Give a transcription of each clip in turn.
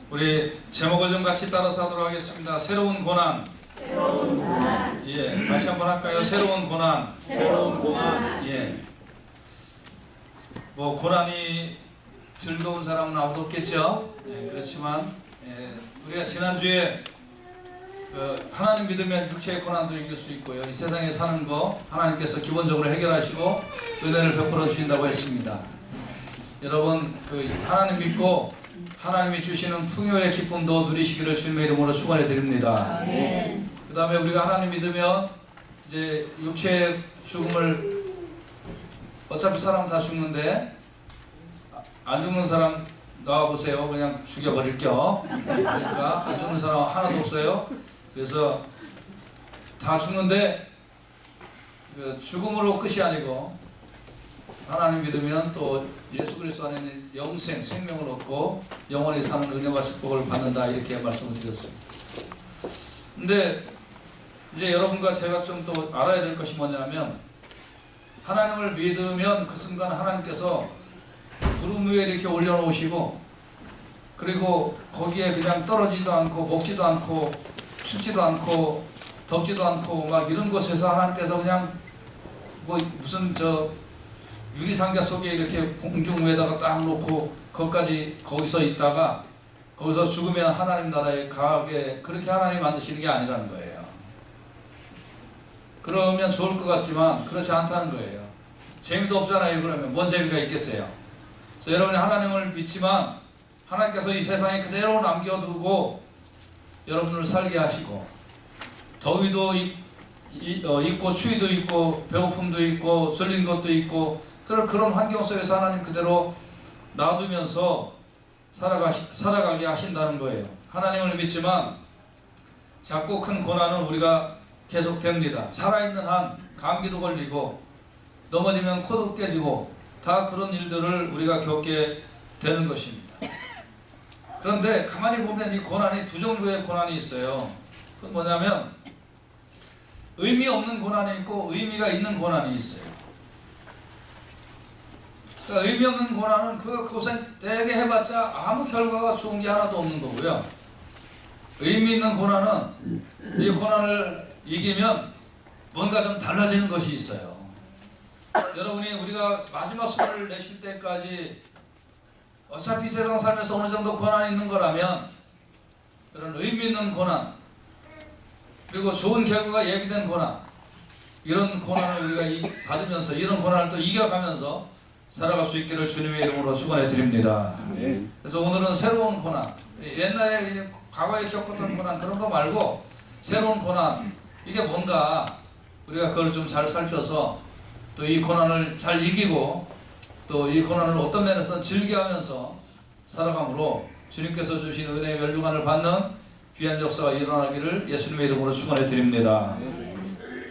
우리 제목을 좀 같이 따라서 하도록 하겠습니다. 새로운 고난. 새로운 고난. 예, 다시 한번 할까요? 새로운 고난. 새로운 고난. 예. 뭐 고난이 즐거운 사람은 아무도 없겠죠. 예, 그렇지만 우리가 지난주에 하나님 믿으면 육체의 고난도 이길 수 있고요. 이 세상에 사는 거 하나님께서 기본적으로 해결하시고 은혜를 베풀어 주신다고 했습니다. 여러분 하나님 믿고 하나님이 주시는 풍요의 기쁨도 누리시기를 주님의 이름으로 축원해 드립니다. 그 다음에 우리가 하나님 믿으면 이제 육체의 죽음을 어차피 사람 다 죽는데 안 죽는 사람 나와보세요. 그냥 죽여버릴게요. 그러니까 안 죽는 사람 하나도 없어요. 그래서 다 죽는데 죽음으로 끝이 아니고 하나님 믿으면 또 예수 그리스도 안에는 영생, 생명을 얻고 영원히 사는 은혜와 축복을 받는다, 이렇게 말씀을 드렸습니다. 근데 이제 여러분과 제가 좀 또 알아야 될 것이 뭐냐면, 하나님을 믿으면 그 순간 하나님께서 구름 위에 이렇게 올려놓으시고, 그리고 거기에 그냥 떨어지도 않고 먹지도 않고 춥지도 않고 덥지도 않고 막 이런 곳에서 하나님께서 그냥 뭐 무슨 유리상자 속에 이렇게 공중 위에다가 딱 놓고 거기서 있다가 거기서 죽으면 하나님 나라에 가게, 그렇게 하나님 만드시는 게 아니라는 거예요. 그러면 좋을 것 같지만 그렇지 않다는 거예요. 재미도 없잖아요. 그러면 뭔 재미가 있겠어요. 그래서 여러분이 하나님을 믿지만 하나님께서 이 세상에 그대로 남겨두고 여러분을 살게 하시고, 더위도 있고 추위도 있고 배고픔도 있고 졸린 것도 있고 그런 환경 속에서 하나님 그대로 놔두면서 살아가게 하신다는 거예요. 하나님을 믿지만 작고 큰 고난은 우리가 계속됩니다. 살아있는 한 감기도 걸리고 넘어지면 코도 깨지고 다 그런 일들을 우리가 겪게 되는 것입니다. 그런데 가만히 보면 이 고난이 두 종류의 고난이 있어요. 그건 뭐냐면 의미 없는 고난이 있고 의미가 있는 고난이 있어요. 그러니까 의미 없는 고난은 그 고생 되게 해봤자 아무 결과가 좋은 게 하나도 없는 거고요. 의미 있는 고난은 이 고난을 이기면 뭔가 좀 달라지는 것이 있어요. 여러분이 우리가 마지막 숨을 내쉴 때까지 어차피 세상 살면서 어느 정도 고난이 있는 거라면 그런 의미 있는 고난, 그리고 좋은 결과가 예비된 고난, 이런 고난을 우리가 받으면서 이런 고난을 또 이겨가면서 살아갈 수 있기를 주님의 이름으로 축원해 드립니다. 그래서 오늘은 새로운 고난, 옛날에 과거에 겪었던 고난 그런 거 말고 새로운 고난, 이게 뭔가 우리가 그걸 좀 잘 살펴서 또 이 고난을 잘 이기고 또 이 고난을 어떤 면에서 즐겨하면서 살아감으로 주님께서 주신 은혜의 멸류관을 받는 귀한 역사가 일어나기를 예수님의 이름으로 축원해 드립니다.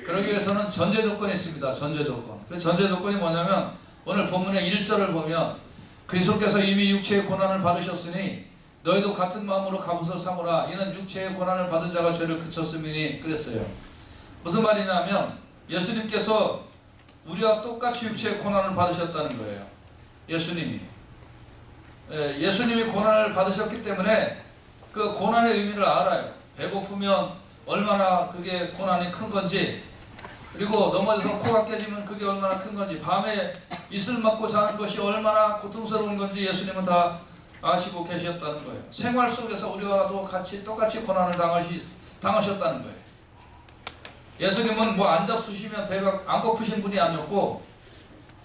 그러기 위해서는 전제 조건이 있습니다. 전제 조건. 그 전제 조건이 뭐냐면 오늘 본문의 1절을 보면 그리스도께서 이미 육체의 고난을 받으셨으니 너희도 같은 마음으로 갑옷을 삼으라. 이는 육체의 고난을 받은 자가 죄를 그쳤음이니 그랬어요. 무슨 말이냐면 예수님께서 우리와 똑같이 육체의 고난을 받으셨다는 거예요. 예수님이 고난을 받으셨기 때문에 그 고난의 의미를 알아요. 배고프면 얼마나 그게 고난이 큰 건지, 그리고 넘어져서 코가 깨지면 그게 얼마나 큰 건지, 밤에 이슬 맞고 자는 것이 얼마나 고통스러운 건지 예수님은 다 아시고 계셨다는 거예요. 생활 속에서 우리와도 똑같이 고난을 당하셨다는 거예요. 예수님은 뭐 앉아 쑤시면 배가 안 고프신 분이 아니었고,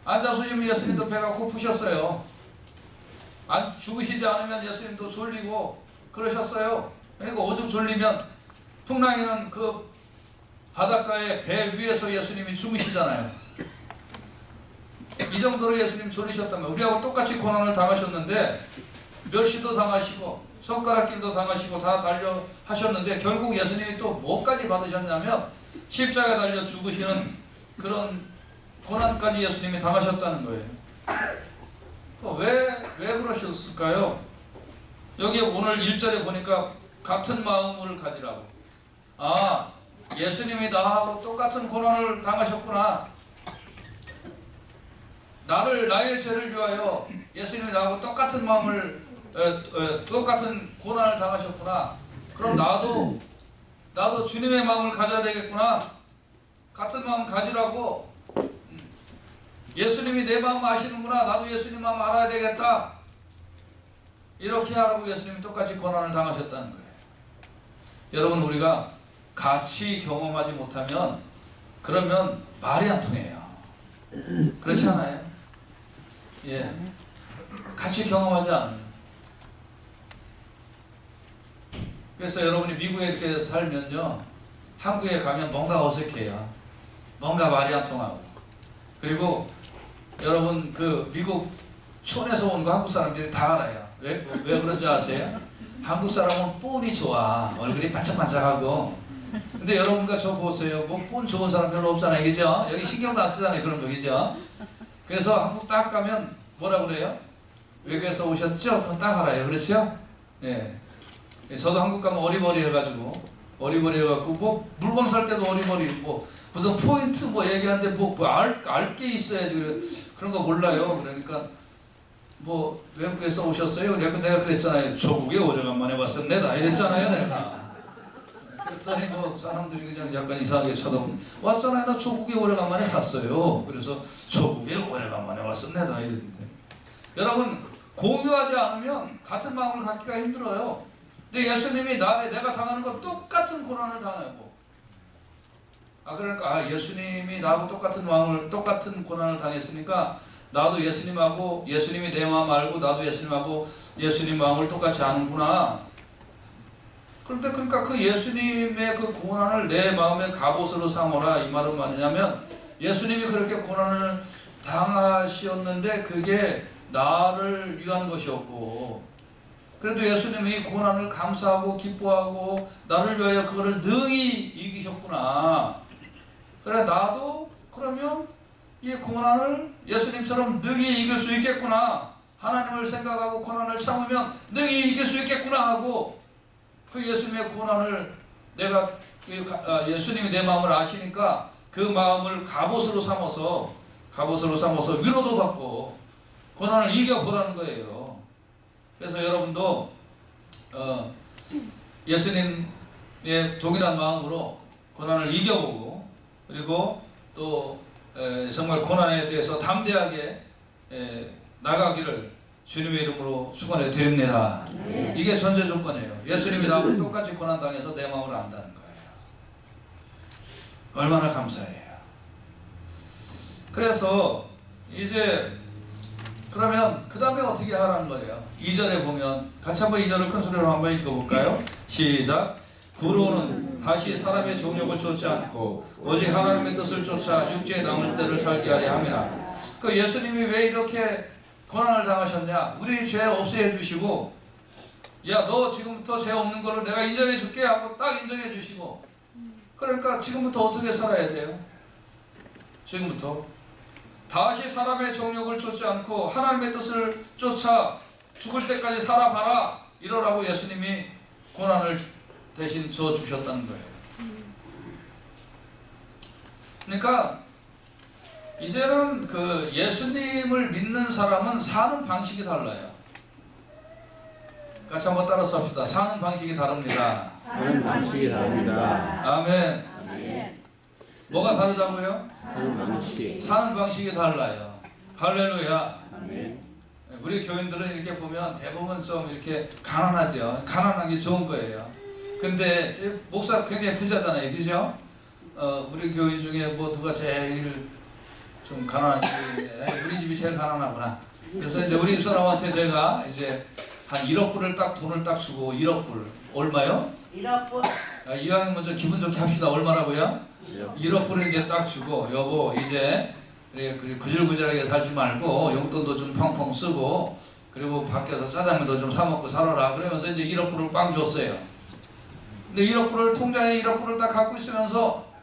앉아 쑤시면 예수님도 배가 고프셨어요. 죽으시지 않으면 예수님도 졸리고 그러셨어요. 그러니까 오죽 졸리면 풍랑이는 그 바닷가에 배 위에서 예수님이 죽으시잖아요. 이 정도로 예수님 졸리셨다면 우리하고 똑같이 고난을 당하셨는데, 멸시도 당하시고 손가락질도 당하시고 다 달려 하셨는데 결국 예수님이 또 뭐까지 받으셨냐면 십자가에 달려 죽으시는 그런 고난까지 예수님이 당하셨다는 거예요. 왜 그러셨을까요? 여기 오늘 1절에 보니까 같은 마음을 가지라고. 예수님이 나하고 똑같은 고난을 당하셨구나. 나의 죄를 위하여 예수님이 나하고 똑같은 마음을 똑같은 고난을 당하셨구나. 그럼 나도 주님의 마음을 가져야 되겠구나. 같은 마음 가지라고. 예수님이 내 마음 아시는구나. 나도 예수님 마음 알아야 되겠다. 이렇게 하라고 예수님이 똑같이 고난을 당하셨다는 거예요. 여러분, 우리가 같이 경험하지 못하면 그러면 말이 안 통해요. 그렇지 않아요? 예, 같이 경험하지 않으면. 그래서 여러분이 미국에 이렇게 살면요, 한국에 가면 뭔가 어색해요. 뭔가 말이 안 통하고. 그리고 여러분 그 미국 촌에서 온 거 한국 사람들이 다 알아요. 왜 그런지 아세요? 한국 사람은 뻔히 좋아. 얼굴이 반짝반짝하고. 근데 여러분과 저 보세요. 뭐 뻔 좋은 사람 별로 없잖아요. 그죠? 여기 신경도 안 쓰잖아요. 그런 거. 그죠? 그래서 한국 딱 가면 뭐라 그래요? 외국에서 오셨죠? 그럼 딱 알아요. 그렇죠? 예. 저도 한국 가면 어리버리 해가지고 뭐 물건 살 때도 어리버리 있고 무슨 포인트 뭐 얘기하는데 뭐 알 게 있어야지. 그런 거 몰라요. 그러니까 뭐 외국에서 오셨어요? 내가 그랬잖아요. 조국에 오래간만에 왔습니다. 이랬잖아요, 내가. 그랬더니 뭐 사람들이 그냥 약간 이상하게 쳐다보면 왔잖아요. 나 조국에 오래간만에 갔어요. 그래서 조국에 오래간만에 왔습니다. 이랬는데 여러분, 공유하지 않으면 같은 마음을 갖기가 힘들어요. 근데 예수님이 내가 당하는 건 똑같은 고난을 당하고, 그러니까 예수님이 나하고 똑같은 고난을 당했으니까 나도 예수님하고, 예수님이 내 마음 알고 나도 예수님하고 예수님 마음을 똑같이 아는구나. 그런데 그러니까 그 예수님의 그 고난을 내 마음의 갑옷으로 삼어라, 이 말은 뭐냐면 예수님이 그렇게 고난을 당하셨는데 그게 나를 위한 것이었고, 그래도 예수님이 고난을 감사하고 기뻐하고 나를 위하여 그거를 능히 이기셨구나. 그래, 나도 그러면 이 고난을 예수님처럼 능히 이길 수 있겠구나. 하나님을 생각하고 고난을 참으면 능히 이길 수 있겠구나 하고, 그 예수님의 고난을 예수님이 내 마음을 아시니까 그 마음을 갑옷으로 삼아서 위로도 받고 고난을 이겨보라는 거예요. 그래서 여러분도 예수님의 동일한 마음으로 고난을 이겨보고, 그리고 또 정말 고난에 대해서 담대하게 나가기를 주님의 이름으로 축원해 드립니다. 이게 전제 조건이에요. 예수님이 나하고 똑같이 고난당해서 내 마음을 안다는 거예요. 얼마나 감사해요. 그래서 이제 그러면 그 다음에 어떻게 하라는 거예요? 2절에 보면 같이 한번 2절을 큰 소리로 한번 읽어볼까요? 시작. 구로는 다시 사람의 정욕을 쫓지 않고 오직 하나님의 뜻을 쫓아 육체에 남을 때를 살게 하려 함이라. 그 예수님이 왜 이렇게 고난을 당하셨냐? 우리 죄 없애해 주시고, 야, 너 지금부터 죄 없는 걸로 내가 인정해 줄게 하고 딱 인정해 주시고, 그러니까 지금부터 어떻게 살아야 돼요? 지금부터 다시 사람의 정욕을 쫓지 않고 하나님의 뜻을 쫓아 죽을 때까지 살아봐라, 이러라고 예수님이 고난을 대신 져주셨다는 거예요. 그러니까 이제는 그 예수님을 믿는 사람은 사는 방식이 달라요. 같이 한번 따라서 합시다. 사는 방식이 다릅니다. 사는 방식이 다릅니다. 아멘. 아멘. 뭐가 다르다고요? 사는 방식이 달라요. 할렐루야. 아멘. 우리 교인들은 이렇게 보면 대부분 좀 이렇게 가난하죠. 가난한 게 좋은 거예요. 근데 제 목사 굉장히 부자잖아요. 그죠? 우리 교인 중에 뭐 누가 제일 좀 가난한지, 우리 집이 제일 가난하구나. 그래서 이제 우리 집사람한테 제가 이제 한 1억 불을 돈을 딱 주고, 1억 불. 얼마요? 1억 불. 이왕이면 먼저 기분 좋게 합시다. 얼마라고요? 1억 불을 이제 딱 주고, 여보 이제 구질구질하게 살지 말고 용돈도 좀 펑펑 쓰고, 그리고 밖에서 짜장면도 좀 사 먹고 살아라. 그러면서 이제 1억 불을 빵 줬어요. 근데 1억 불을, 통장에 1억 불을 딱 갖고 있으면서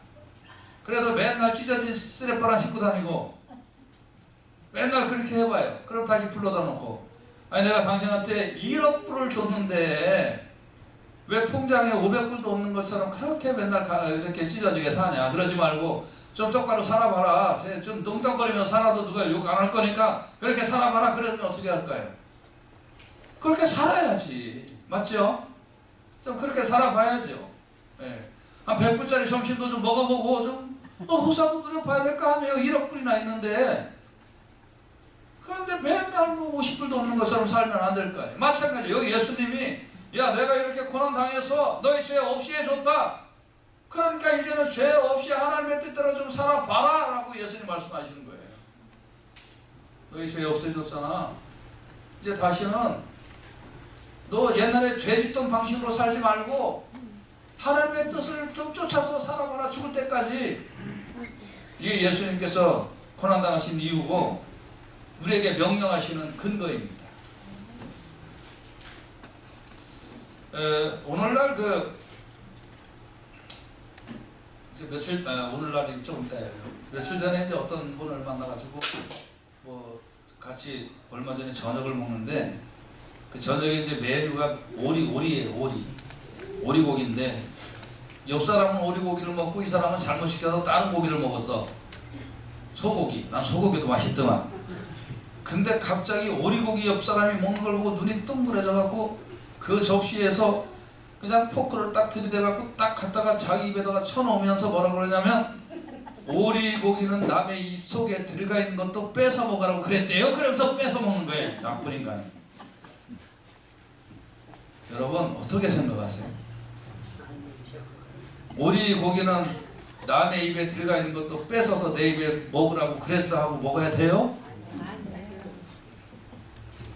그래도 맨날 찢어진 쓰레빠랑 신고 다니고 맨날 그렇게 해봐요. 그럼 다시 불러다 놓고, 아니 내가 당신한테 1억 불을 줬는데 왜 통장에 500불도 없는 것처럼 그렇게 맨날 이렇게 찢어지게 사냐. 그러지 말고 좀 똑바로 살아봐라. 좀 농담거리며 살아도 누가 욕 안 할 거니까 그렇게 살아봐라. 그러면 어떻게 할까요? 그렇게 살아야지. 맞죠? 좀 그렇게 살아봐야죠. 예. 한 100불짜리 점심도 좀 먹어보고 좀 호사도 누려봐야 될 거 아니에요. 1억 불이나 있는데. 그런데 맨날 뭐 50불도 없는 것처럼 살면 안 될 거 아니에요. 마찬가지예요. 여기 예수님이 야 내가 이렇게 고난 당해서 너희 죄 없이 해줬다. 그러니까 이제는 죄 없이 하나님의 뜻대로 좀 살아봐라 라고 예수님 말씀하시는 거예요. 너희 죄 없애줬잖아. 이제 다시는 너 옛날에 죄 짓던 방식으로 살지 말고 하나님의 뜻을 좀 쫓아서 살아봐라. 죽을 때까지. 이게 예수님께서 고난당하신 이유고 우리에게 명령하시는 근거입니다. 오늘날 오늘날이 좀 있다요. 며칠 전에 이제 어떤 분을 만나가지고 뭐 같이 얼마 전에 저녁을 먹는데 그 저녁에 이제 메뉴가 오리예요. 오리고기인데 옆 사람은 오리고기를 먹고 이 사람은 잘못 시켜서 다른 고기를 먹었어. 소고기. 난 소고기도 맛있더만. 근데 갑자기 오리고기 옆 사람이 먹는 걸 보고 눈이 둥그레져 갖고 그 접시에서 그냥 포크를 딱 들이대 갖고 딱 갖다가 자기 입에다가 쳐놓으면서 뭐라 그러냐면 오리고기는 남의 입 속에 들어가 있는 것도 뺏어 먹으라고 그랬대요. 그러면서 뺏어 먹는 거예요. 나쁜 인간이. 여러분 어떻게 생각하세요? 오리고기는 남의 입에 들어가 있는 것도 뺏어서 내 입에 먹으라고 그랬어 하고 먹어야 돼요?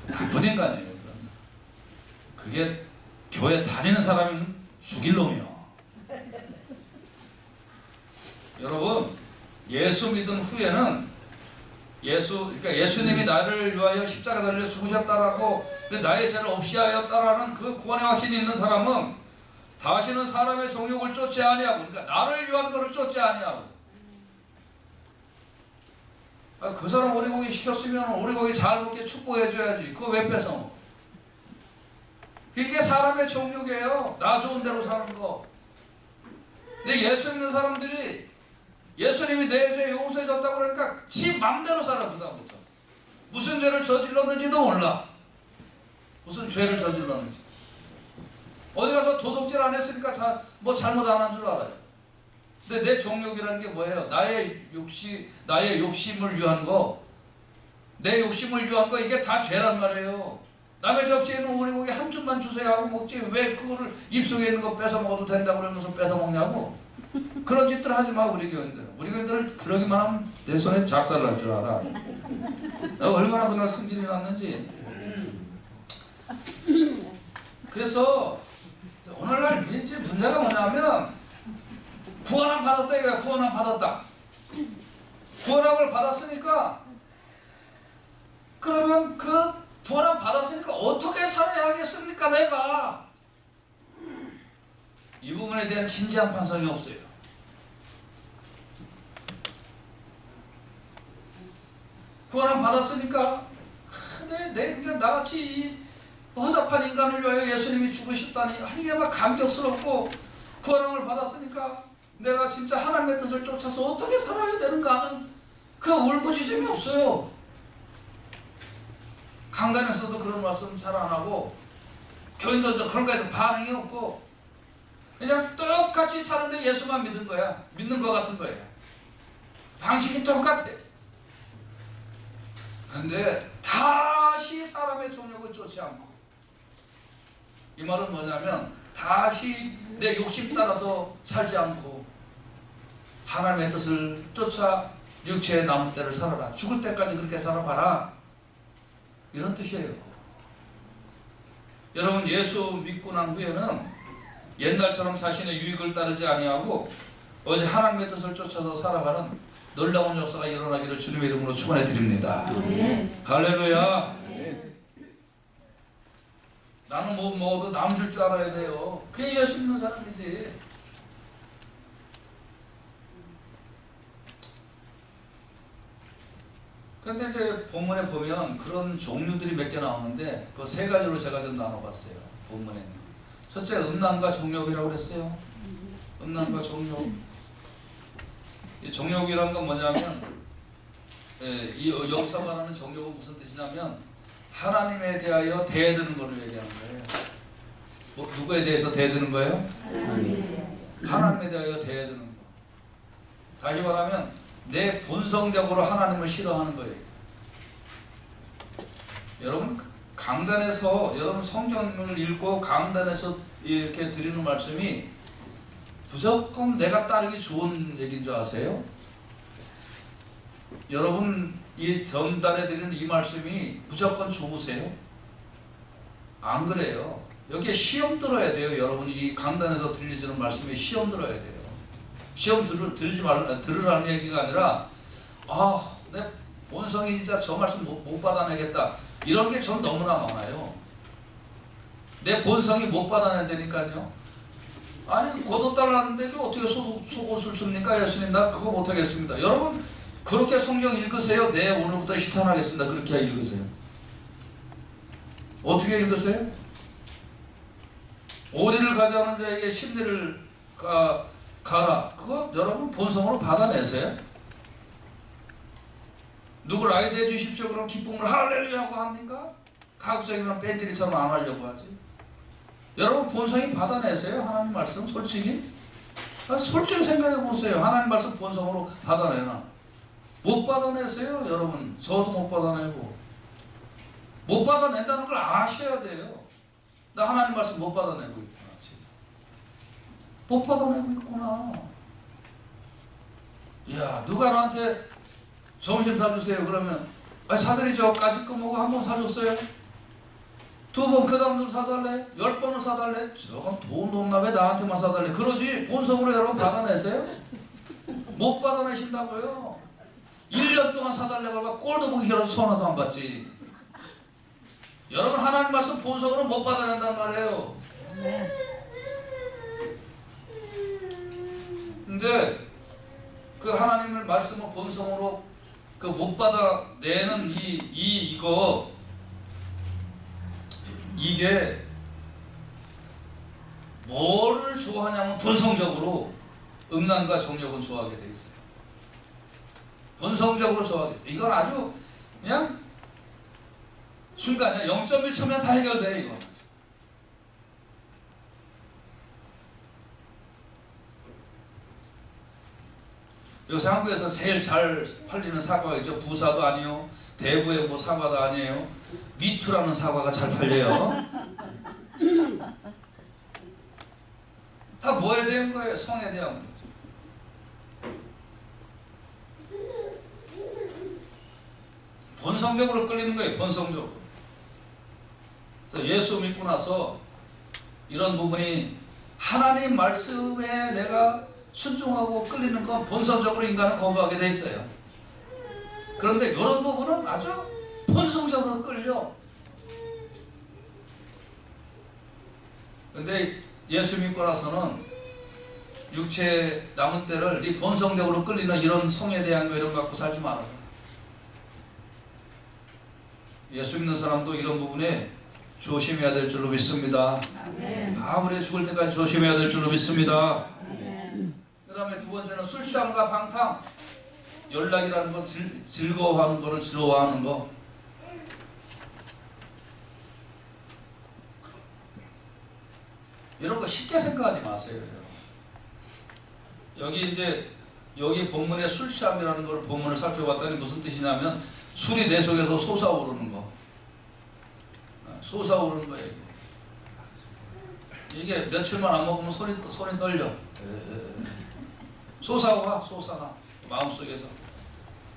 나쁜 인간이에요. 그게 교회 다니는 사람은 죽일 놈이요. 여러분 예수 믿은 후에는 그러니까 예수님이 나를 위하여 십자가 달려 죽으셨다라고 나의 죄를 없이 하였다라는 그 구원의 확신이 있는 사람은 다시는 사람의 정욕을 쫓지 아니하고, 그러니까 나를 위한 것을 쫓지 아니하고. 그 사람 오리고기 시켰으면 오리고기 잘 먹게 축복해줘야지. 그거 왜 뺏어 먹어? 이게 사람의 정욕이에요. 나 좋은 대로 사는 거. 근데 예수 믿는 사람들이 예수님이 내 죄 용서해줬다고 그러니까 지 맘대로 살아. 그다음부터 무슨 죄를 저질렀는지도 몰라. 무슨 죄를 저질렀는지. 어디 가서 도둑질 안 했으니까 뭐 잘못 안 한 줄 알아요. 근데 내 정욕이라는 게 뭐예요? 나의 욕심을 위한 거, 내 욕심을 위한 거, 이게 다 죄란 말이에요. 남의 접시에 있는 오리고기 한 줌만 주세요 하고 먹지 왜 그거를 입속에 있는 거 뺏어 먹어도 된다고 그러면서 뺏어 먹냐고. 그런 짓들 하지 마. 우리 교인들. 우리 교인들 그러기만 하면 내 손에 작살 날 줄 알아. 얼마나 그날 승진이 났는지. 그래서 오늘날 이제 문제가 뭐냐면 구원함 받았다 이거야. 구원함 받았다. 구원함을 받았으니까 그러면 그 구원함 받았으니까 어떻게 살아야 하겠습니까 내가? 이 부분에 대한 진지한 반성이 없어요. 구원함 받았으니까 내 그냥 나같이 이 허접한 인간을 위하여 예수님이 죽으셨다니 이게 막 감격스럽고, 구원함을 받았으니까 내가 진짜 하나님의 뜻을 쫓아서 어떻게 살아야 되는가 하는 그 울부짖음이 없어요. 강단에서도 그런 말씀 잘 안 하고 교인들도 그런 거에서 반응이 없고 그냥 똑같이 사는데 예수만 믿은 거야. 믿는 거 같은 거야. 방식이 똑같아. 근데 다시 사람의 정욕을 쫓지 않고, 이 말은 뭐냐면 다시 내 욕심 따라서 살지 않고 하나님의 뜻을 쫓아 육체의 남은 때를 살아라. 죽을 때까지 그렇게 살아봐라. 이런 뜻이에요. 여러분 예수 믿고 난 후에는 옛날처럼 자신의 유익을 따르지 아니하고 어제 하나님의 뜻을 쫓아서 살아가는 놀라운 역사가 일어나기를 주님의 이름으로 축원해 드립니다. 할렐루야. 나는 뭐 먹어도 남 줄 줄 알아야 돼요. 그게 예수 믿는 사람이지. 그런데 이제 본문에 보면 그런 종류들이 몇 개 나오는데 그 세 가지로 제가 좀 나눠봤어요. 본문에 있는 거. 첫째, 음란과 정욕이라고 그랬어요. 음란과 정욕. 이 정욕이란 건 뭐냐면, 이 여기서 말하는 정욕은 무슨 뜻이냐면 하나님에 대하여 대드는 것을 얘기하는 거예요. 누구에 대해서 대드는 거예요? 하나님에 대하여 대드는 거. 다시 말하면 내 본성적으로 하나님을 싫어하는 거예요. 여러분 강단에서 여러분 성경을 읽고 강단에서 이렇게 드리는 말씀이 무조건 내가 따르기 좋은 얘기인 줄 아세요? 여러분 이 전달해 드리는 이 말씀이 무조건 좋으세요? 안 그래요. 여기에 시험 들어야 돼요. 여러분이 이 강단에서 들리시는 말씀에 시험 들어야 돼요. 시험 들으라는 얘기가 아니라 내 본성이 진짜 저 말씀 못 받아내겠다. 이런 게 전 너무나 많아요. 내 본성이 못 받아낸다니까요. 아니 고도달라는데 어떻게 속옷을 줍니까? 예수님 나 그거 못하겠습니다. 여러분 그렇게 성경 읽으세요. 네 오늘부터 시선하겠습니다. 그렇게 읽으세요. 어떻게 읽으세요? 오리를 가져가는 자에게 심리를 가라. 그거 여러분 본성으로 받아내세요. 누굴 아이디어 주십시오. 그럼 기쁨을 할렐루야 하고 합니까? 가급적이면 밴드리처럼 안 하려고 하지. 여러분 본성이 받아내세요. 하나님 말씀 솔직히. 솔직히 생각해 보세요. 하나님 말씀 본성으로 받아내나? 못 받아내세요. 여러분 저도 못 받아내고. 못 받아낸다는 걸 아셔야 돼요. 나 하나님 말씀 못 받아내고 있구나. 못 받아내고 있구나. 야 누가 나한테 점심 사주세요. 그러면 사드리죠. 까짓 거 먹고 한 번 사줬어요. 두 번 그 다음도 사달래. 10번을 사달래. 저건 돈도 없나 왜 나한테만 사달래. 그러지 본성으로 여러분 받아내세요? 못 받아내신다고요. 1년 동안 사달래고 막 꼴도 보기 싫어서 전화도 안 받지. 여러분 하나님 말씀 본성으로 못 받아낸단 말이에요. 근데 그 하나님을 말씀을 본성으로 그 못 받아내는 이게 뭐를 좋아하냐면 본성적으로 음란과 정욕은 좋아하게 돼 있어요. 본성적으로 좋아하게 돼. 이건 아주 그냥 순간에 0.1초면 다 해결돼 이거. 요새 한국에서 제일 잘 팔리는 사과가 있죠. 부사도 아니요, 대구의 뭐 사과도 아니에요. 미투라는 사과가 잘 팔려요. 다 뭐에 대한 거예요? 성에 대한 거죠. 본성적으로 끌리는 거예요. 본성적으로. 예수 믿고 나서 이런 부분이 하나님 말씀에 내가 순종하고 끌리는 건 본성적으로 인간은 거부하게 돼 있어요. 그런데 이런 부분은 아주 본성적으로 끌려. 근데 예수 믿고 나서는 육체의 남은 때를 네 본성적으로 끌리는 이런 성에 대한 거 이런 거 갖고 살지 말아요. 예수 믿는 사람도 이런 부분에 조심해야 될 줄로 믿습니다. 아무리 죽을 때까지 조심해야 될 줄로 믿습니다. 그 다음에 두 번째는 술 취함과 방탕. 연락이라는 건 즐거워하는 거를 즐거워하는 거. 이런 거 쉽게 생각하지 마세요. 여기 본문에 술 취함이라는 걸 본문을 살펴봤더니 무슨 뜻이냐면 술이 내 속에서 솟아오르는 거. 솟아오르는 거예요. 이게 며칠만 안 먹으면 손이 떨려. 솟아나 마음속에서.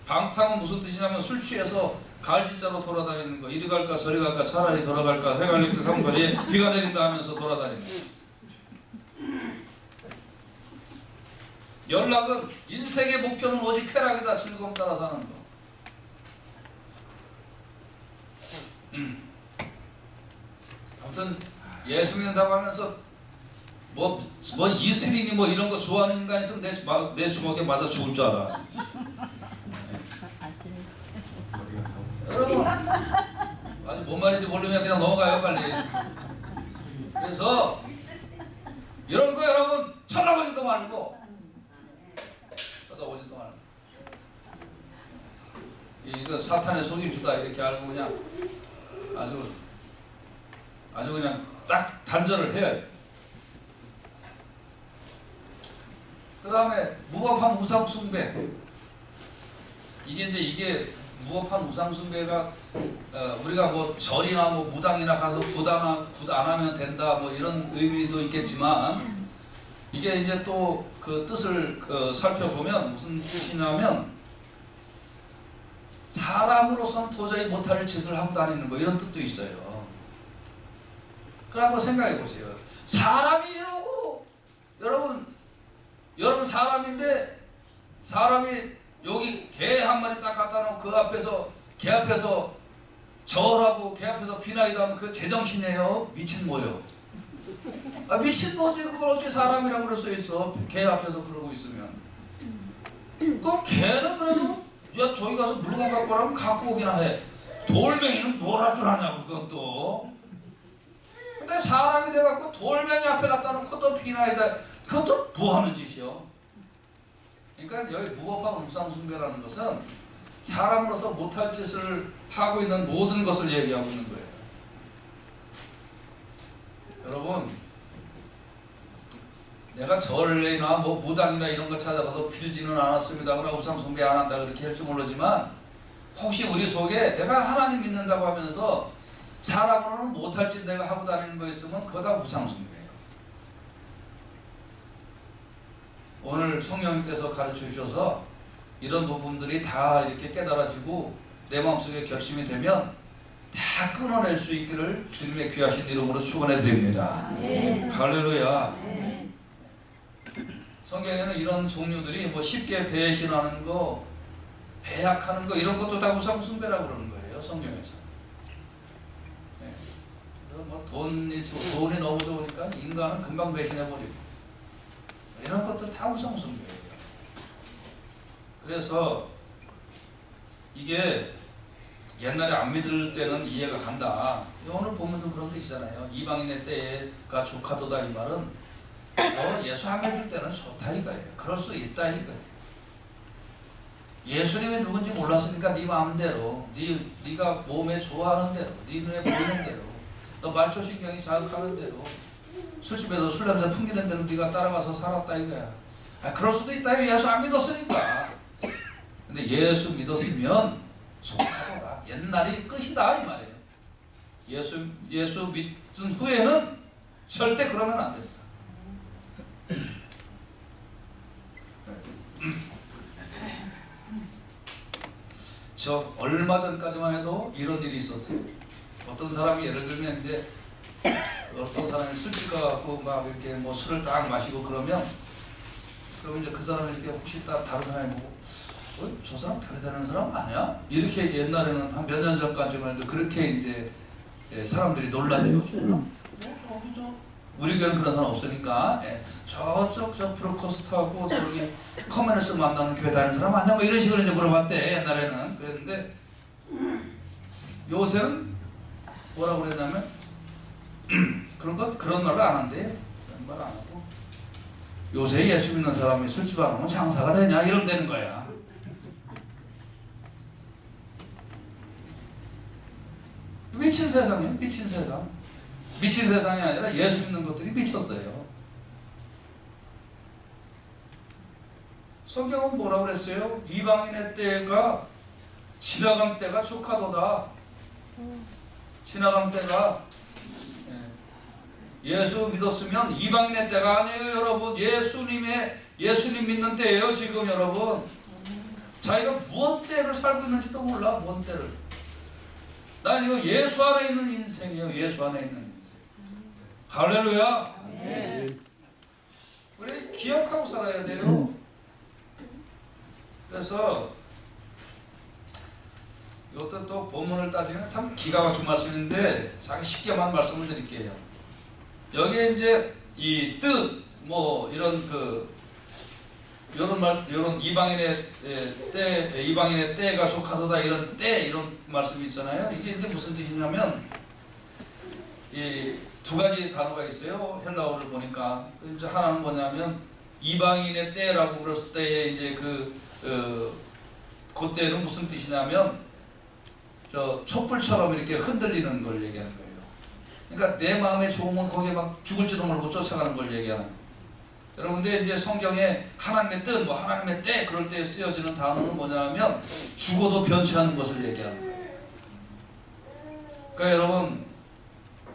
방탕은 무슨 뜻이냐면 술 취해서 갈진자로 돌아다니는 거. 이리 갈까 저리 갈까 차라리 돌아갈까 해갈릴 때 삼거리에 비가 내린다 하면서 돌아다니는 거. 연락은 인생의 목표는 오직 쾌락이다. 즐거움 따라 사는 거. 아무튼 예수 믿는다고 하면서 뭐 이슬이니 뭐 이런 거 좋아하는 인간이 있으면 내 주먹에 맞아 죽을 줄 알아. 여러분 아니 뭔 말인지 모르면 그냥 넘어가요 빨리. 그래서 이런 거 여러분 쳐다보지도 말고 이거 사탄의 속임수다 이렇게 알고 그냥 아주 그냥 딱 단절을 해야 돼. 그 다음에 무법한 우상숭배. 이게 무법한 우상숭배가 우리가 뭐 절이나 뭐 무당이나 가서 굿 안 하면 된다 뭐 이런 의미도 있겠지만 이게 이제 또 그 뜻을 살펴보면 무슨 뜻이냐면 사람으로서는 도저히 못할 짓을 하고 다니는 거 이런 뜻도 있어요. 그럼 한번 생각해 보세요. 사람이 이러고 여러분 사람인데 사람이 여기 개 한 마리 딱 갖다 놓고 그 앞에서 개 앞에서 절하고 개 앞에서 비나이도 하면 그 제정신이에요? 미친 뭐요? 미친 뭐지? 그걸 어찌 사람이라고 그럴 수 있어? 개 앞에서 그러고 있으면. 그럼 개는 그래도 야 저기 가서 물건 갖고 오라면 갖고 오기나 해. 돌멩이는 뭘 할 줄 아냐고 그건 또. 근데 사람이 돼갖고 돌멩이 앞에 갖다 놓고 또 비나이다. 그것도 뭐 하는 짓이요? 그러니까 여기 무법한 우상숭배라는 것은 사람으로서 못할 짓을 하고 있는 모든 것을 얘기하고 있는 거예요. 여러분, 내가 절이나 뭐 무당이나 이런 거 찾아가서 빌지는 않았습니다. 그러나 우상숭배 안 한다 그렇게 할지 모르지만 혹시 우리 속에 내가 하나님 믿는다고 하면서 사람으로는 못할 짓 내가 하고 다니는 거 있으면 그거 다 우상숭배예요. 오늘 성령님께서 가르쳐 주셔서 이런 부분들이 다 이렇게 깨달아지고 내 마음속에 결심이 되면 다 끊어낼 수 있기를 주님의 귀하신 이름으로 축원해 드립니다. 할렐루야. 성경에는 이런 종류들이 뭐 쉽게 배신하는 거, 배약하는 거 이런 것도 다 우상숭배라고 그러는 거예요. 성경에서. 네. 뭐 돈이 너무 좋으니까 인간은 금방 배신해버리고 이런 것들 다 우상숭배예요. 그래서 이게 옛날에 안 믿을 때는 이해가 간다. 오늘 보면도 그런 뜻이잖아요. 이방인의 때가 조카도다 이 말은 너는 예수 안 믿을 때는 좋다 이거예요. 그럴 수 있다 이거예요. 예수님이 누군지 몰랐으니까 네 마음대로 네가 몸에 좋아하는 대로 네 눈에 보이는 대로 너 말초신경이 자극하는 대로 술집에서 술 냄새 풍기는 대로 네가 따라가서 살았다 이거야. 그럴 수도 있다. 예수 안 믿었으니까. 근데 예수 믿었으면 좋다. 옛날이 끝이다 이 말이에요. 예수 믿은 후에는 절대 그러면 안 된다. 저 얼마 전까지만 해도 이런 일이 있었어요. 어떤 사람이 예를 들면 이제 어떤 사람이 술집 가고 막 이렇게 뭐 술을 딱 마시고 그러면 이제 그 사람이 이렇게 혹시 다른 사람이 보고 저 사람 교회 다니는 사람 아니야? 이렇게 옛날에는 한 몇 년 전까지만 해도 그렇게 이제 사람들이 놀랐죠. 우리 교회는 그런 사람 없으니까 저쪽 저 프로코스트하고 저기 커뮤니스 만나는 교회 다니는 사람 아니야? 뭐 이런 식으로 이제 물어봤대 옛날에는. 그랬는데 요새는 뭐라고 그랬냐면 그런 말을 안 한대요. 그런 말 안 하고 요새 예수 믿는 사람이 술집 안 오면 장사가 되냐 이런다는 거야. 미친 세상이에요. 미친 세상. 미친 세상이 아니라 예수 믿는 것들이 미쳤어요. 성경은 뭐라고 그랬어요? 이방인의 때가 지나간 때가 조카도다. 지나간 때가 예수 믿었으면 이방인의 때가 아니에요 여러분. 예수님 믿는 때예요 지금 여러분. 자기가 무엇 때를 살고 있는지도 몰라. 뭔 때를. 난 이거 예수 안에 있는 인생이에요. 예수 안에 있는 인생. 할렐루야. 우리 기억하고 살아야 돼요. 그래서 이것도 또 본문을 따지면 참 기가 막힌 말씀인데 자기 쉽게만 말씀을 드릴게요. 여기에 이제 이 뜻 뭐 이런 이런 이방인의 때가 속하도다 이런 때 이런 말씀이 있잖아요. 이게 이제 무슨 뜻이냐면 이 두 가지 단어가 있어요. 헬라어를 보니까 이제 하나는 뭐냐면 이방인의 때라고 그랬을 때에 이제 그때는 무슨 뜻이냐면 저 촛불처럼 이렇게 흔들리는 걸 얘기하는 거예요. 그러니까 내 마음에 좋으면 거기에 막 죽을지도 모르고 쫓아가는 걸 얘기하는 거예요. 여러분들 이제 성경에 하나님의 뜻, 뭐 하나님의 때 그럴 때 쓰여지는 단어는 뭐냐면 죽어도 변치 않는 것을 얘기하는 거예요. 그러니까 여러분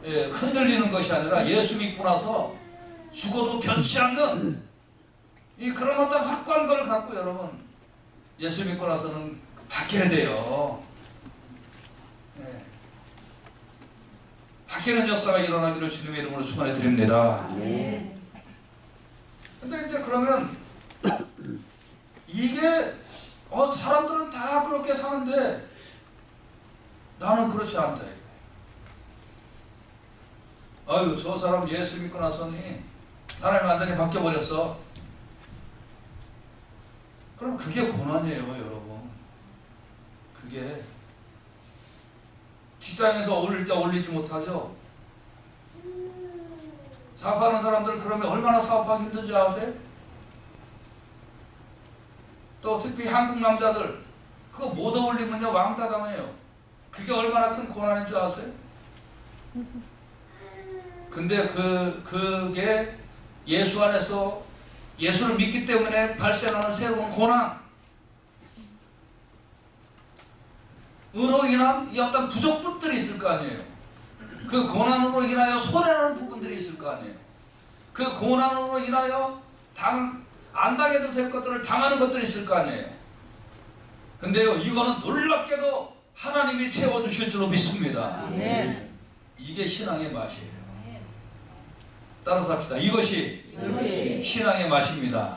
흔들리는 것이 아니라 예수 믿고 나서 죽어도 변치 않는 이 그런 어떤 확관들을 갖고 여러분 예수 믿고 나서는 바뀌어야 돼요. 예. 바뀌는 역사가 일어나기를 주님의 이름으로 축원해 드립니다. 근데 이제 그러면 이게 사람들은 다 그렇게 사는데 나는 그렇지 않다. 아유 저 사람 예수 믿고 나서니 사람이 완전히 바뀌어버렸어. 그럼 그게 고난이에요 여러분. 그게 직장에서 어울릴 때 어울리지 못하죠. 사업하는 사람들 그러면 얼마나 사업하기 힘든지 아세요? 또 특히 한국 남자들 그거 못 어울리면요 왕따 당해요. 그게 얼마나 큰 고난인 줄 아세요? 근데 그게 예수 안에서 예수를 믿기 때문에 발생하는 새로운 고난, 으로 인한 이 어떤 부족분들이 있을 거 아니에요. 그 고난으로 인하여 손해라는 부분들이 있을 거 아니에요. 그 고난으로 인하여 안 당해도 될 것들을 당하는 것들이 있을 거 아니에요. 근데요 이거는 놀랍게도 하나님이 채워주실 줄로 믿습니다. 이게 신앙의 맛이에요. 따라서 합시다. 이것이 신앙의 맛입니다.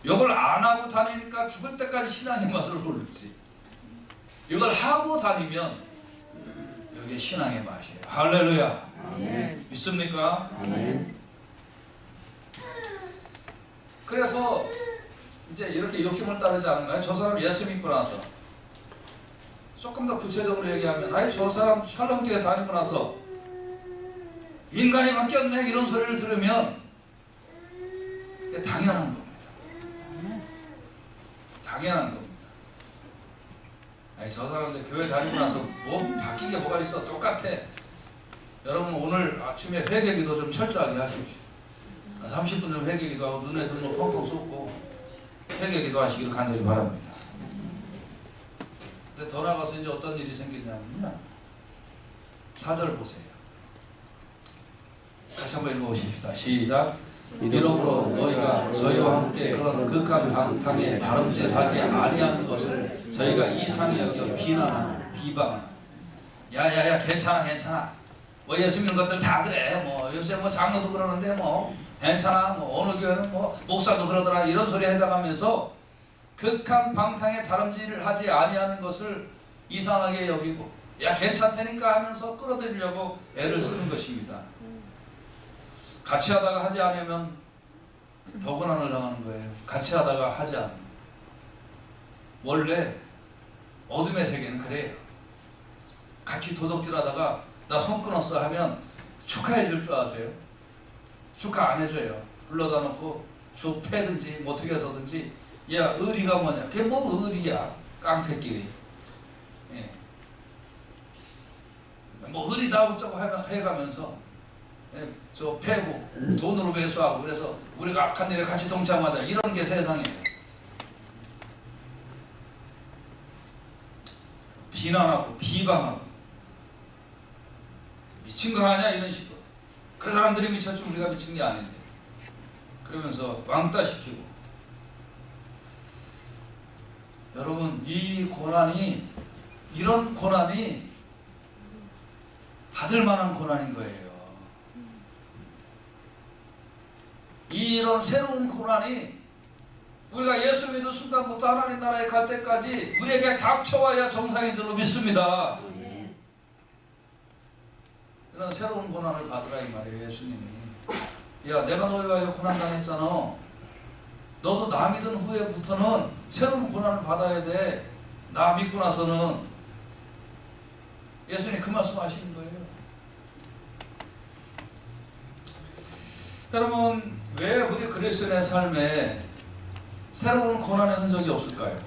이걸 안 하고 다니니까 죽을 때까지 신앙의 맛을 모르지. 이걸 하고 다니면 이게 신앙의 맛이에요. 할렐루야. 믿습니까? 그래서 이제 이렇게 욕심을 따르지 않은 거예요. 저 사람 예수 믿고 나서 조금 더 구체적으로 얘기하면 아니 저 사람 샬롬교회 다니고 나서 인간이 바뀌었네 이런 소리를 들으면 당연한 겁니다. 당연한 겁니다. 아니 저 사람들 교회 다니고 나서 뭐 바뀐 게 뭐가 있어. 똑같아. 여러분 오늘 아침에 회개기도 좀 철저하게 하십시오. 30분 좀 회개기도 하고 눈에 눈물 펑펑 쏟고 회개기도 하시기를 간절히 바랍니다. 근데 더 나가서 이제 어떤 일이 생기냐면요 4절 보세요. 같이 한번 읽어보십시다. 시작. 이러므로 너희가 저희와 함께 그런 극한 당에 다름질하지 아니하는 것을 저희가 이상히 여겨 비난하나 비방하나. 야야야 괜찮아. 뭐 예수 믿는 것들 다 그래. 뭐 요새 뭐 장로도 그러는데 뭐 괜찮아. 뭐 어느 교회는 뭐 목사도 그러더라. 이런 소리 해당하면서 극한 방탕에 다름질을 하지 아니하는 것을 이상하게 여기고 야 괜찮다니까 하면서 끌어들이려고 애를 쓰는 것입니다. 같이 하다가 하지 않으면 더 고난을 당하는 거예요. 같이 하다가 하지 않으면. 원래 어둠의 세계는 그래요. 같이 도둑질하다가 나 손 끊었어 하면 축하해 줄 줄 아세요? 축하 안 해줘요. 불러다 놓고 주 패든지 뭐 어떻게 해서든지 야 의리가 뭐냐. 그게 뭐 의리야. 깡패끼리. 예. 뭐 의리다 어쩌고 해가면서 예, 저 패고 돈으로 매수하고 그래서 우리가 악한 일에 같이 동참하자 이런 게 세상이에요. 비난하고 비방하고 미친 거 아니야 이런 식으로. 그 사람들이 미쳤지 우리가 미친 게 아닌데 그러면서 왕따시키고. 여러분 이 고난이 이런 고난이 받을 만한 고난인 거예요. 이런 새로운 고난이 우리가 예수 믿은 순간부터 하나님 나라에 갈 때까지 우리에게 닥쳐와야 정상인 줄로 믿습니다. 이런 새로운 고난을 받으라 이 말이에요. 예수님이 야 내가 너희와 고난 당했잖아. 너도 나 믿은 후에부터는 새로운 고난을 받아야 돼. 나 믿고 나서는. 예수님이 그 말씀 하시는 거예요. 여러분 왜 우리 그리스도인의 삶에 새로운 고난의 흔적이 없을까요?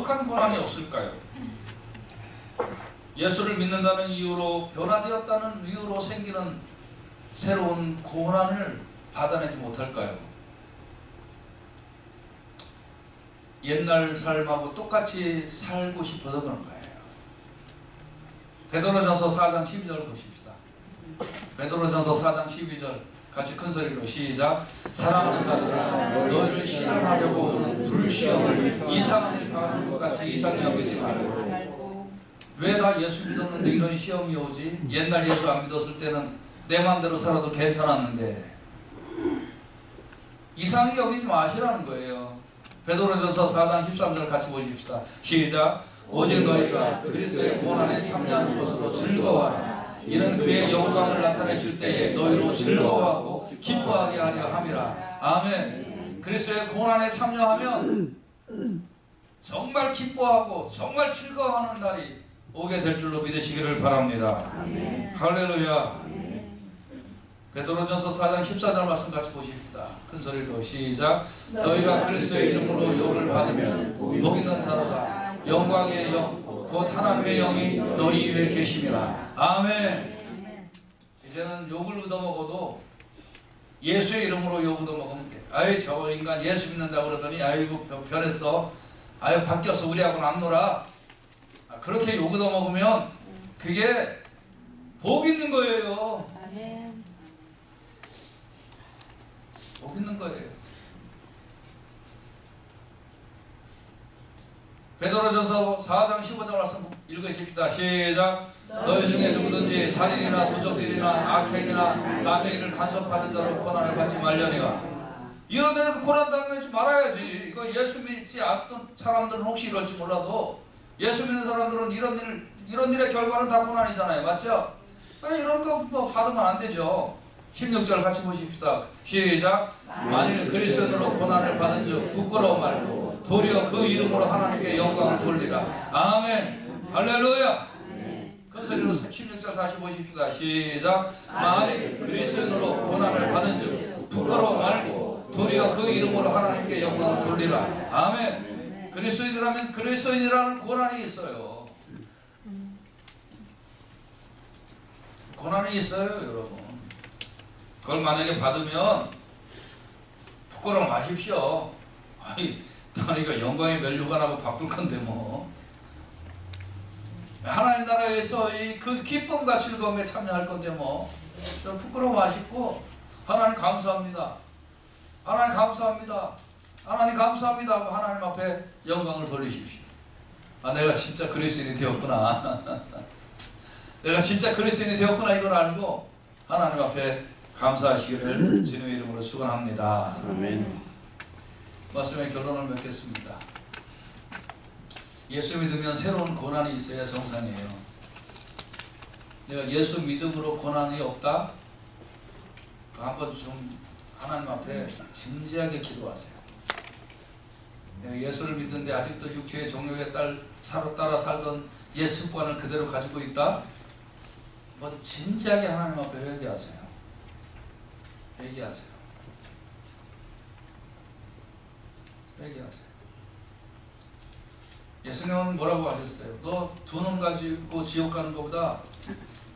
어떡한 고난이 없을까요? 예수를 믿는다는 이유로, 변화되었다는 이유로 생기는 새로운 고난을 받아내지 못할까요? 옛날 삶하고 똑같이 살고 싶어서 그런 거예요. 베드로전서 4장 12절 보십시다. 베드로전서 4장 12절 같이 큰 소리로 시작. 사랑하는 자들아, 너희를 시험하려고 오는 불시험을 이상한 일 당하는 것 같이 이상히 여기지 말고. 왜 나 예수 믿었는데 이런 시험이 오지? 옛날 예수 안 믿었을 때는 내 마음대로 살아도 괜찮았는데. 이상히 여기지 마시라는 거예요. 베드로전서 4장 13절 같이 보십시다. 시작. 오직 너희가 그리스도의 고난에 참여하는 것으로 즐거워하라. 이는 그의 영광을 나타내실 때에 너희로 즐거워하고 기뻐하게 하려 함이라. 아멘. 그리스도의 고난에 참여하면 정말 기뻐하고 정말 즐거워하는 날이 오게 될 줄로 믿으시기를 바랍니다. 아멘. 할렐루야. 베드로전서 4장 14절 말씀 같이 보십시다. 큰 소리로 시작. 너희가 그리스도의 이름으로 욕을 받으면 복 있는 자로다. 영광의 영 곧 하나님의 영이 너희 위에 계심이라. 아멘. 이제는 욕을 얻어먹어도 예수의 이름으로 욕 얻어먹으면 돼. 아이 저 인간 예수 믿는다고 그러더니 아이고 변했어. 아유 바뀌었어. 우리하고는 안 놀아. 그렇게 욕 얻어먹으면 그게 복 있는 거예요. 복 있는 거예요. 베드로전서 4장 15절 말씀 읽으십시다. 시작. 너희 중에 누구든지 살인이나 도적질이나 악행이나 남의 일을 간섭하는 자로 고난을 받지 말려니와. 이런 데는 고난 당하지 말아야지. 이거 예수 믿지 않던 사람들은 혹시 이럴지 몰라도 예수 믿는 사람들은 이런 일의 결과는 다 고난이잖아요. 맞죠? 이런 거 뭐 받으면 안 되죠. 16절 같이 보십시다. 시작. 만일 그리스도로 고난을 받은 즉 부끄러워 말고 도리어 그 이름으로 하나님께 영광을 돌리라. 아멘. 할렐루야. 큰 소리로 16절 다시 보십시다. 시작. 만일 그리스도로 고난을 받은 즉 부끄러워 말고 도리어 그 이름으로 하나님께 영광을 돌리라. 아멘. 그리스도인이라면 그리스도인이라는 고난이 있어요. 고난이 있어요, 여러분. 그걸 만약에 받으면 부끄러워 마십시오. 아니, 그러니까 영광의 멸류가 나고 바쁠 건데 뭐. 하나님 나라에서 그 기쁨과 즐거움에 참여할 건데 뭐. 좀 부끄러워 마시고 하나님 감사합니다. 하나님 감사합니다. 하나님 감사합니다 하고 하나님 앞에 영광을 돌리십시오. 아, 내가 진짜 그리스도인이 되었구나. 내가 진짜 그리스도인이 되었구나 이걸 알고 하나님 앞에 감사하시기를 주님의 이름으로 축원합니다. 아멘. 말씀의 결론을 맺겠습니다. 예수 믿으면 새로운 고난이 있어야 정상이에요. 내가 예수 믿음으로 고난이 없다? 한번 좀 하나님 앞에 진지하게 기도하세요. 내가 예수를 믿는데 아직도 육체의 정욕에 따라 살던 옛 습관을 그대로 가지고 있다? 뭐 진지하게 하나님 앞에 회개하세요. 회개하세요. 회개하세요. 예수님은 뭐라고 하셨어요? 너 두 눈 가지고 지옥 가는 것보다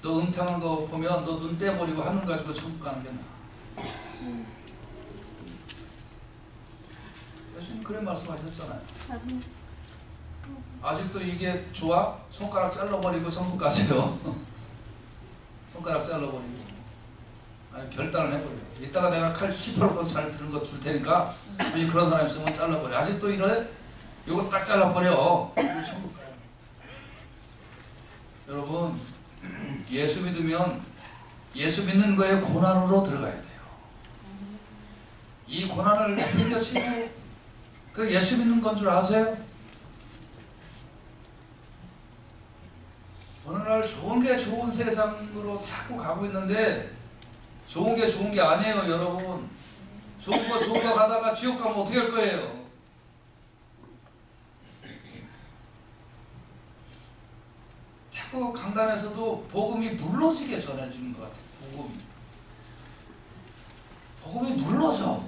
너 음탕한 거 보면 너 눈 떼버리고 한 눈 가지고 천국 가는 게 나아. 예수님 그래 말씀하셨잖아요. 아직도 이게 좋아? 손가락 잘라버리고 천국 가세요. 손가락 잘라버리고. 아니, 결단을 해버려요. 이따가 내가 칼 10% 잘 들은 거 줄 테니까 굳이 그런 사람 있으면 잘라버려. 아직도 이래? 이거 딱 잘라버려. 천국 가요. 여러분, 예수 믿으면 예수 믿는 거에 고난으로 들어가야 돼요. 이 고난을 이겨치고 그 예수 믿는 건 줄 아세요? 오늘날 좋은 게 좋은 세상으로 자꾸 가고 있는데 좋은 게 좋은 게 아니에요, 여러분. 좋은 거 가다가 지옥 가면 어떻게 할 거예요? 자꾸 강단에서도 복음이 물러지게 전해지는 것 같아요. 복음이 물러져.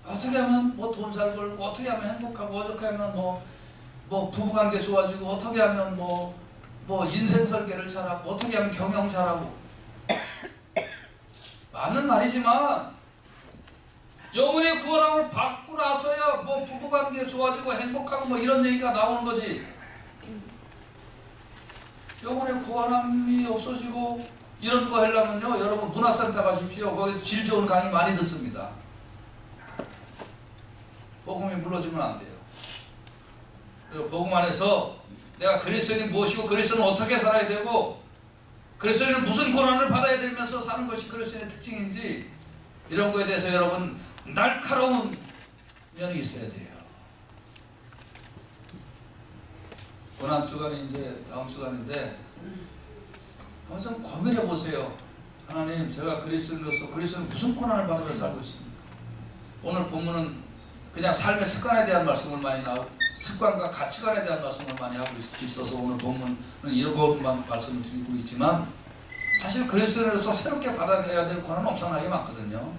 어떻게 하면 뭐 돈 잘 벌고, 어떻게 하면 행복하고, 어떻게 하면 뭐 부부관계 좋아지고, 어떻게 하면 뭐 인생 설계를 잘하고, 어떻게 하면 경영 잘하고. 맞는 말이지만 영혼의 구원함을 받고 나서야 뭐 부부관계 좋아지고 행복하고 뭐 이런 얘기가 나오는 거지. 영혼의 구원함이 없어지고 이런 거 하려면요, 여러분 문화센터 가십시오. 거기서 질 좋은 강의 많이 듣습니다. 복음이 불러주면 안 돼요. 그리고 복음 안에서 내가 그리스도인이 무엇이고 그리스도는 어떻게 살아야 되고 그리스도인은 무슨 고난을 받아야 되면서 사는 것이 그리스도인의 특징인지, 이런 거에 대해서 여러분 날카로운 면이 있어야 돼요. 고난 주간이 이제 다음 주간인데 한번 좀 고민해 보세요. 하나님, 제가 그리스도인으로서 그리스도는 무슨 고난을 받으면서 살고 있습니까? 오늘 본문은 그냥 삶의 습관에 대한 말씀을 많이 나오고 습관과 가치관에 대한 말씀을 많이 하고 있어서 오늘 본문은 이런 것만 말씀을 드리고 있지만, 사실 그리스도인으로서 새롭게 받아내야 될 고난은 엄청나게 많거든요.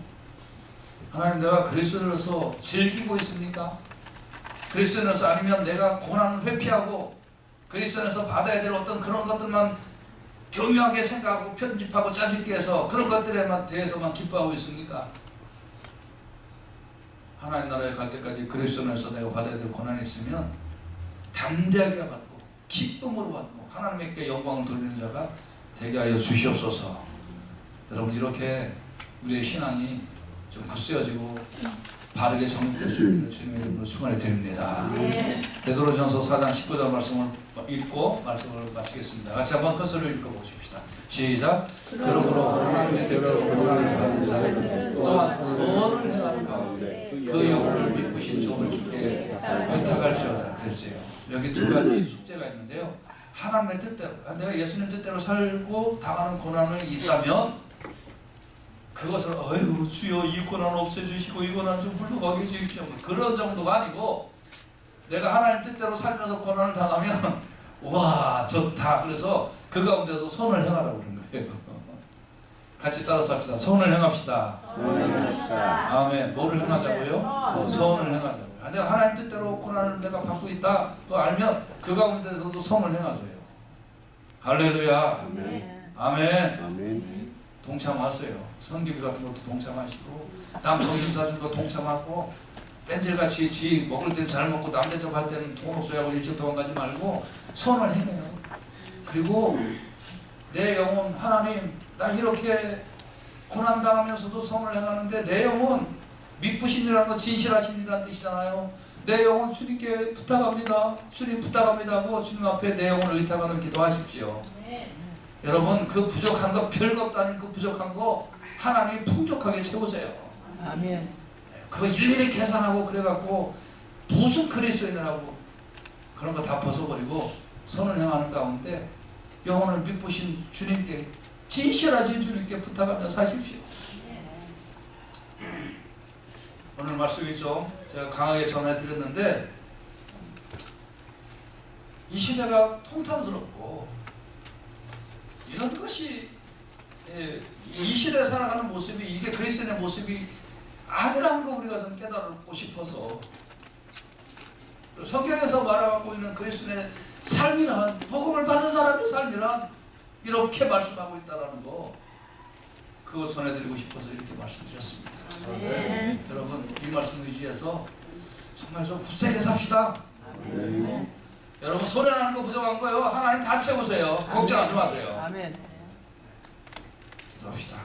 하나님, 내가 그리스도인으로서 즐기고 있습니까? 그리스도인으로서 아니면 내가 고난을 회피하고 그리스도인에서 받아야 될 어떤 그런 것들만 교묘하게 생각하고 편집하고 짜집게 해서 그런 것들에만 대해서만 기뻐하고 있습니까? 하나님 나라에 갈 때까지 그리스도인에서 내가 받아야 될 고난이 있으면 담대하게 받고 기쁨으로 받고 하나님께 영광을 돌리는 자가 되게 하여 주시옵소서. 여러분, 이렇게 우리의 신앙이 좀 굳세어지고 바르게 정립될 수 있기를 주님의 이름으로 축원해 드립니다. 베드로전서 4장 19절 말씀을 읽고 말씀을 마치겠습니다. 같이 한번 그 소리를 읽어보십시다. 시작. 그러므로 하나님의 뜻대로 고난을 받는 자는 또한 선을 행하는 가운데 그 영혼을 믿으신 종을 주께 부탁할지어다 그랬어요. 여기 두 가지 숙제가 있는데요. 하나님의 뜻대로, 내가 예수님 뜻대로 살고 당하는 고난이 있다면 그것을 어휴 주여 이 고난 없애주시고 이 고난 좀 물러가게 해주십시오, 그런 정도가 아니고, 내가 하나님 뜻대로 살면서 고난을 당하면 와 좋다, 그래서 그 가운데도 선을 행하라고 그런 거예요. 같이 따라서 합시다. 선을 행합시다. 아멘. 뭐를 행하자고요? 선을 행하자고요. 내가 하나님 뜻대로 고난을 내가 받고 있다 또 알면 그 가운데서도 선을 행하세요. 할렐루야. 아멘. 아멘. 동참하세요. 선기비 같은 것도 동참하시고 남 정신 사준 거 동참하고, 뺀질같이 지 먹을 땐 잘 먹고 남 대접할 때는 돈 없어야 하고 일찍 도망가지 말고 선을 행해요. 그리고 내 영혼, 하나님 나 이렇게 고난당하면서도 선을 행하는데 내 영혼, 믿부신이라는 거 진실하신이라는 뜻이잖아요. 내 영혼 주님께 부탁합니다. 주님 부탁합니다 하고 주님 앞에 내 영혼을 의탁하는 기도하십시오. 여러분, 그 부족한 거, 별것도 아닌 그 부족한 거 하나님이 풍족하게 채우세요. 아멘. 그거 일일이 계산하고 그래갖고 무슨 그리스도인이라고 그런 거 다 벗어버리고 선을 행하는 가운데 영혼을 믿으신 주님께, 진실하신 주님께 부탁하며 사십시오. 오늘 말씀이 좀 제가 강하게 전해드렸는데, 이 시대가 통탄스럽고 이런 것이 이 시대에 살아가는 모습이, 이게 그리스도인의 모습이 아니라는 거 우리가 좀 깨달고 싶어서, 성경에서 말하고 있는 그리스도인의 삶이란, 복음을 받은 사람의 삶이란 이렇게 말씀하고 있다는 거, 그거 전해드리고 싶어서 이렇게 말씀드렸습니다. 여러분, 이 말씀 의지해서 정말 좀 굳세게 삽시다. 여러분, 소련하는 거 부족한 거예요. 하나님 다 채우세요. 걱정하지 마세요. 아멘. 기도합시다.